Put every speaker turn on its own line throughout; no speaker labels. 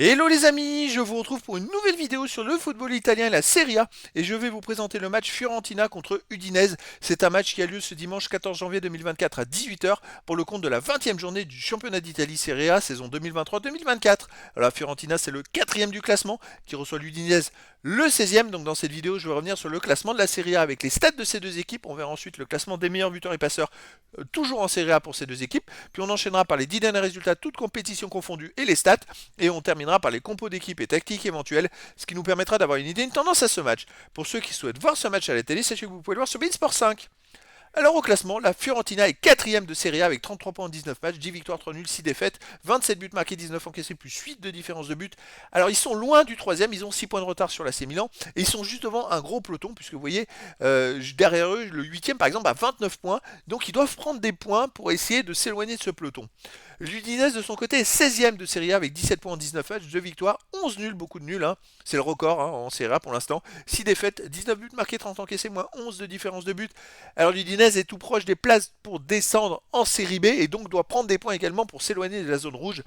Hello les amis, je vous retrouve pour une nouvelle vidéo sur le football italien et la Serie A et je vais vous présenter le match Fiorentina contre Udinese. C'est un match qui a lieu ce dimanche 14 janvier 2024 à 18 h pour le compte de la 20e journée du championnat d'Italie Serie A saison 2023-2024. La Fiorentina c'est le 4e du classement qui reçoit l'Udinese le 16e. Donc dans cette vidéo je vais revenir sur le classement de la Serie A avec les stats de ces deux équipes. On verra ensuite le classement des meilleurs buteurs et passeurs toujours en Serie A pour ces deux équipes. Puis on enchaînera par les 10 derniers résultats toutes compétitions confondues et les stats. Et on terminera par les compos d'équipe et tactiques éventuelles, ce qui nous permettra d'avoir une idée, une tendance à ce match. Pour ceux qui souhaitent voir ce match à la télé, sachez que vous pouvez le voir sur beIN Sport 5. Alors au classement, la Fiorentina est 4ème de Serie A avec 33 points en 19 matchs, 10 victoires, 3 nuls, 6 défaites, 27 buts marqués, 19 encaissés, plus 8 de différence de but. Alors ils sont loin du 3ème, ils ont 6 points de retard sur l'AC Milan, et ils sont juste devant un gros peloton, puisque vous voyez, derrière eux, le 8ème par exemple a 29 points, donc ils doivent prendre des points pour essayer de s'éloigner de ce peloton. L'Udinese de son côté est 16ème de Serie A avec 17 points en 19 matchs, 2 victoires, 11 nuls, beaucoup de nuls, hein. C'est le record en Serie A pour l'instant. 6 défaites, 19 buts marqués, 30 encaissés, moins 11 de différence de but. Alors l'Udinese est tout proche des places pour descendre en Série B et donc doit prendre des points également pour s'éloigner de la zone rouge.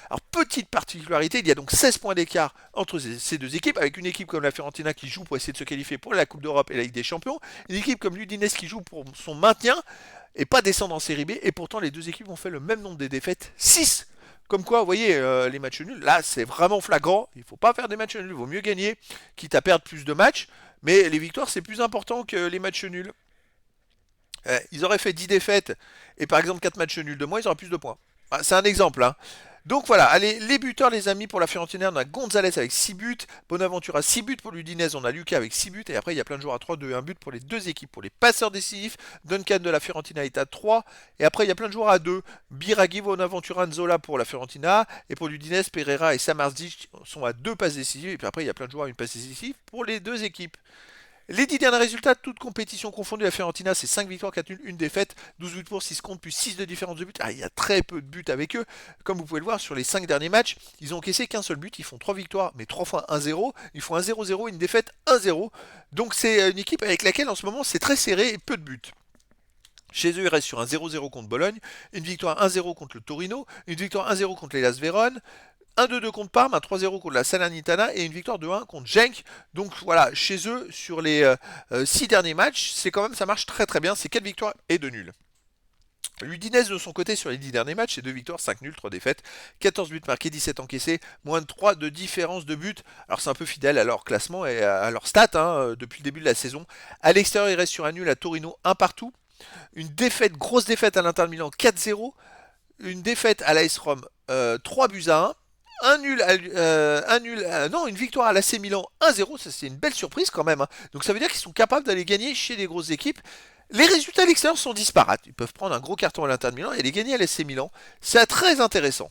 Alors petite particularité, il y a donc 16 points d'écart entre ces deux équipes, avec une équipe comme la Fiorentina qui joue pour essayer de se qualifier pour la Coupe d'Europe et la Ligue des Champions, une équipe comme l'Udinese qui joue pour son maintien et pas descendre en Série B, et pourtant les deux équipes ont fait le même nombre de défaites, 6. Comme quoi, vous voyez, les matchs nuls, là c'est vraiment flagrant, il ne faut pas faire des matchs nuls, il vaut mieux gagner, quitte à perdre plus de matchs, mais les victoires c'est plus important que les matchs nuls. Ils auraient fait 10 défaites et par exemple 4 matchs nuls de moins, ils auraient plus de points. Ah, c'est un exemple, hein. Donc voilà, allez, les buteurs, les amis, pour la Fiorentina, on a Gonzalez avec 6 buts, Bonaventura 6 buts pour l'Udinese, on a Lucas avec 6 buts, et après il y a plein de joueurs à 3, 2 et 1 but pour les deux équipes. Pour les passeurs décisifs, Duncan de la Fiorentina est à 3, et après il y a plein de joueurs à 2, Biraghi, Bonaventura, Nzola pour la Fiorentina, et pour l'Udinese, Pereira et Samardzic sont à 2 passes décisives, et puis après il y a plein de joueurs à une passe décisive pour les deux équipes. Les 10 derniers résultats, toutes compétitions confondues, la Fiorentina c'est 5 victoires, 4 nuls, 1 défaite, 12 buts pour, 6 contre, plus 6 de différence de but. Ah, il y a très peu de buts avec eux. Comme vous pouvez le voir, sur les 5 derniers matchs, ils ont encaissé qu'un seul but. Ils font 3 victoires, mais 3 fois 1-0. Ils font un 0-0, une défaite 1-0. Donc c'est une équipe avec laquelle en ce moment c'est très serré et peu de buts. Chez eux, ils restent sur un 0-0 contre Bologne, une victoire 1-0 contre le Torino, une victoire 1-0 contre les Las Vérone, un 2-2 contre Parme, un 3-0 contre la Salernitana et une victoire 2-1 contre Genk. Donc voilà, chez eux, sur les 6 derniers matchs, c'est quand même, ça marche très très bien. C'est 4 victoires et 2 nuls. L'Udinese de son côté sur les 10 derniers matchs, c'est 2 victoires, 5 nuls, 3 défaites, 14 buts marqués, 17 encaissés, moins de 3 de différence de but. Alors c'est un peu fidèle à leur classement et à leur stats hein, depuis le début de la saison. À l'extérieur, il reste sur un nul à Torino, un partout. Une défaite, grosse défaite à l'Inter Milan 4-0. Une défaite à l'AS Rome 3 buts à 1. Non, une victoire à l'AC Milan 1-0, ça c'est une belle surprise quand même, hein. Donc ça veut dire qu'ils sont capables d'aller gagner chez des grosses équipes. Les résultats à l'extérieur sont disparates. Ils peuvent prendre un gros carton à l'Inter de Milan et les gagner à l'AC Milan. C'est très intéressant.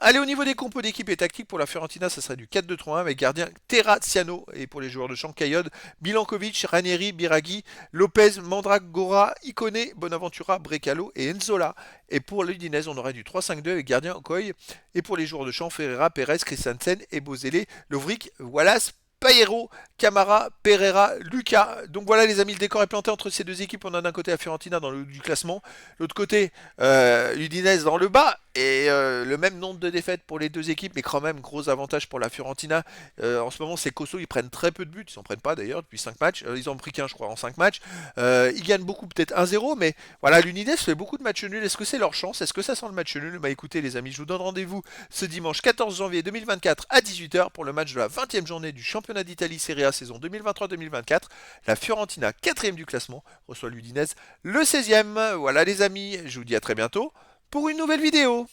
Allez, au niveau des compos d'équipe et tactique, pour la Fiorentina, ça serait du 4-2-3-1 avec gardien Terraziano et pour les joueurs de champ Kayod, Milankovic, Ranieri, Biraghi, Lopez, Mandragora, Icone, Bonaventura, Brecalo et Enzola. Et pour l'Udinese, on aurait du 3-5-2 avec gardien Okoye. Et pour les joueurs de champ, Ferreira, Perez, Christensen et Bozele, Lovric, Wallace, Payero, Camara, Pereira, Lucas. Donc voilà les amis, le décor est planté entre ces deux équipes. On a d'un côté la Fiorentina dans le haut du classement, l'autre côté l'Udinese dans le bas. Et le même nombre de défaites pour les deux équipes, mais quand même gros avantage pour la Fiorentina. En ce moment, c'est costaud, ils prennent très peu de buts, ils n'en prennent pas d'ailleurs depuis 5 matchs. Ils en ont pris qu'un, je crois, en 5 matchs. Ils gagnent beaucoup, peut-être 1-0, mais voilà, l'Udinese fait beaucoup de matchs nuls. Est-ce que c'est leur chance? Est-ce que ça sent le match nul? Bah écoutez les amis, je vous donne rendez-vous ce dimanche 14 janvier 2024 à 18 h pour le match de la 20e journée du championnat d'Italie Serie A saison 2023-2024. La Fiorentina, 4ème du classement, reçoit l'Udinese le 16e. Voilà les amis, je vous dis à très bientôt pour une nouvelle vidéo.